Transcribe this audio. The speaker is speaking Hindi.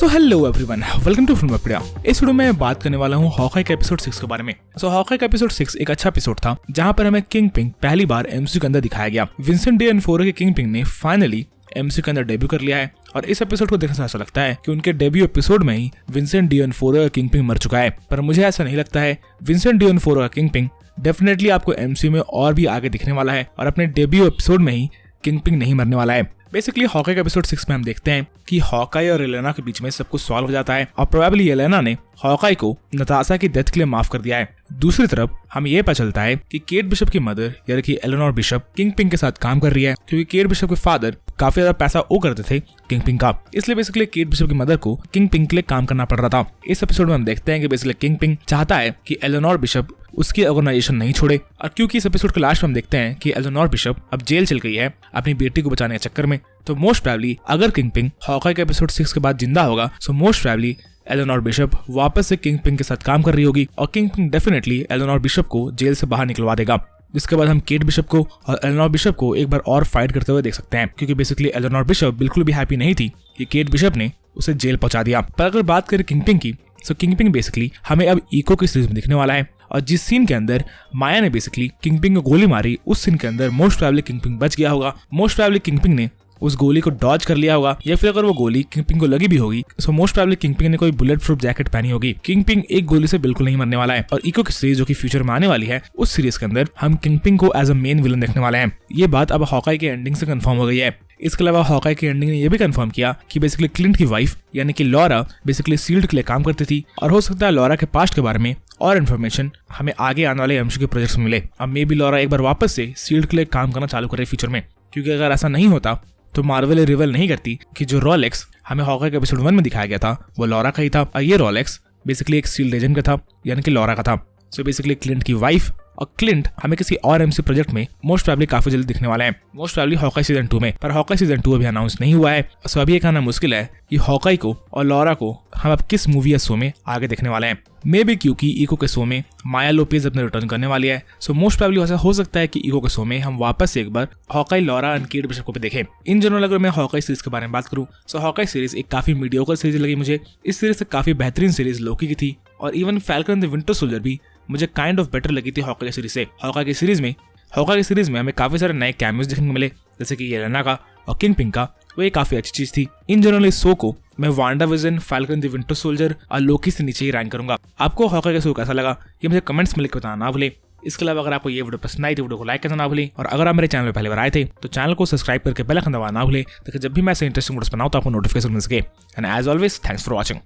So hello everyone, welcome to Filmopedia. इस वीडियो में बात करने वाला हूँ हॉकाई के एपिसोड 6 के बारे में। हॉकाई का एपिसोड 6 एक अच्छा एपिसोड था जहाँ पर हमें किंगपिन पहली बार एमसीयू के अंदर दिखाया गया। विंसेंट ड'ओनोफोरो के किंगपिन ने फाइनली एमसीयू के अंदर डेब्यू कर लिया है और इस एपिसोड को देखने से ऐसा लगता है कि उनके डेब्यू एपिसोड में ही विंसेंट ड'ओनोफोरो का किंगपिन मर चुका है, पर मुझे ऐसा नहीं लगता है। विंसेंट ड'ओनोफोरो का किंगपिन डेफिनेटली आपको एमसीयू में और भी आगे दिखने वाला है और अपने डेब्यू एपिसोड में ही किंगपिन नहीं मरने वाला है। बेसिकली हॉकाई के एपिसोड 6 में हम देखते हैं कि हॉकाई और येलेना के बीच में सब कुछ सॉल्व हो जाता है और प्रोबेबली येलेना ने हॉकाई को नताशा की डेथ के लिए माफ कर दिया है। दूसरी तरफ हमें यह पता चलता है कि केट बिशप की मदर यानी कि एलेनोर बिशप किंगपिन के साथ काम कर रही है, क्योंकि केट बिशप के फादर काफी ज्यादा पैसा ओ करते थे किंगपिन का, इसलिए बेसिकली केट बिशप की मदर को किंगपिन के लिए काम करना पड़ रहा था। इस एपिसोड में हम देखते हैं कि बेसिकली किंगपिन चाहता है कि एलेनोर बिशप उसकी ऑर्गेनाइजेशन नहीं छोड़े, और क्योंकि इस एपिसोड के लास्ट में हम देखते हैं कि एलेनोर बिशप अब जेल चल गई है अपनी बेटी को बचाने के चक्कर में, तो मोस्ट प्रोबेबली अगर किंगपिन हॉकाई के एपिसोड 6 के बाद जिंदा होगा so most probably Eleanor bishop वापस से किंगपिन के साथ काम कर रही होगी और किंगपिन डेफिनेटली एलेनोर बिशप को जेल से बाहर निकलवा देगा। जिसके बाद हम केट बिशप को और एलेनोर बिशप को एक बार और फाइट करते हुए देख सकते हैं, क्योंकि बेसिकली एलेनोर बिशप बिल्कुल भी हैप्पी नहीं थी कि केट बिशप ने उसे जेल पहुंचा दिया। पर अगर बात करें किंगपिन की, तो किंगपिन बेसिकली हमें अब इको की सीरीज में दिखने वाला है, और जिस सीन के अंदर माया ने बेसिकली किंगपिन को गोली मारी उस सीन के अंदर मोस्ट प्रोबेबली किंगपिन बच गया होगा। मोस्ट प्रोबेबली किंगपिन ने उस गोली को डॉज कर लिया होगा, या फिर अगर वो गोली किंगपिन को लगी भी होगी सो मोस्ट प्रोबेबली किंगपिन ने कोई बुलेट प्रूफ जैकेट पहनी होगी। किंगपिन एक गोली से बिल्कुल नहीं मरने वाला है, और इको की सीरीज जो कि फ्यूचर में आने वाली है उस सीरीज के अंदर हम किंगपिन को एज अ मेन विलन देखने वाले हैं। ये बात अब हॉकाई के एंडिंग से कंफर्म हो गई है। इसके अलावा हॉकाई की एंडिंग ने यह भी कंफर्म किया कि बेसिकली क्लिंट की वाइफ यानी कि लॉरा बेसिकली शील्ड के लिए काम करती थी, और हो सकता है लॉरा के पास्ट के बारे में और इन्फॉर्मेशन हमें आगे आने वाले एमसीयू के प्रोजेक्ट्स में मिले। अब मे बी लॉरा एक बार वापस से शील्ड के लिए काम करना चालू करे फ्यूचर में, क्योंकि अगर ऐसा नहीं होता तो मार्वल रिवील नहीं करती कि जो रोलेक्स हमें हॉकाई के एपिसोड 1 में दिखाया गया था वो लॉरा का ही था, और ये रोलेक्स बेसिकली एक शील्ड एजेंट का था यानी कि लॉरा का था। सो बेसिकली क्लिंट की वाइफ और क्लिंट हमें किसी और एमसी प्रोजेक्ट में मोस्ट प्रोबेबली काफी जल्दी दिखने वाला है, मोस्ट प्रोबेबली हॉकाई सीजन 2 में। पर हॉकाई सीजन 2 अभी अनाउंस नहीं हुआ है, सो अभी ये कहना मुश्किल है कि हॉकाई को और लॉरा को हम अब किस मूवी या शो में आगे देखने वाले हैं। मे बी क्योंकि इको के शो में माया लोपेज अपने रिटर्न करने वाली है, सो मोस्ट प्रोबेबली ऐसा हो सकता है कि इको के शो में हम वापस से एक बार Hawkeye, Laura and Kate Bishop को भी देखें। इन जनरल अगर मैं हॉकाई सीरीज के बारे में बात करूं सो हॉकाई सीरीज एक काफी मीडियोकर सीरीज लगी मुझे। इस सीरीज से काफी बेहतरीन सीरीज लोकी की थी, और even falcon the winter soldier भी मुझे काइंड ऑफ बेटर लगी थी हॉकाई की सीरीज से। हॉकाई की सीरीज में हमें काफी सारे नए कैमियोज देखने को मिले, जैसे कि येलेना का और किंगपिन का, वो एक काफी अच्छी चीज थी। इन जनरल इस शो को मैं WandaVision, falcon the winter soldier और लोकी से नीचे ही रैंक करूंगा। आपको हॉकाई का शो कैसा लगा ये मुझे कमेंट्स में लिख बताना ना भूले। इसके अलावा अगर आपको ये वीडियो पसंद आई तो वीडियो को लाइक करना ना भूलें, और अगर आप मेरे चैनल में पहली बार आए थे तो चैनल को सब्सक्राइब करके बेल आइकन दबाना ना भूलें, ताकि जब भी मैं ऐसे इंटरेस्टिंग वीडियोस बनाऊं तो आपको नोटिफिकेशन मिल सके। And as always thanks for watching.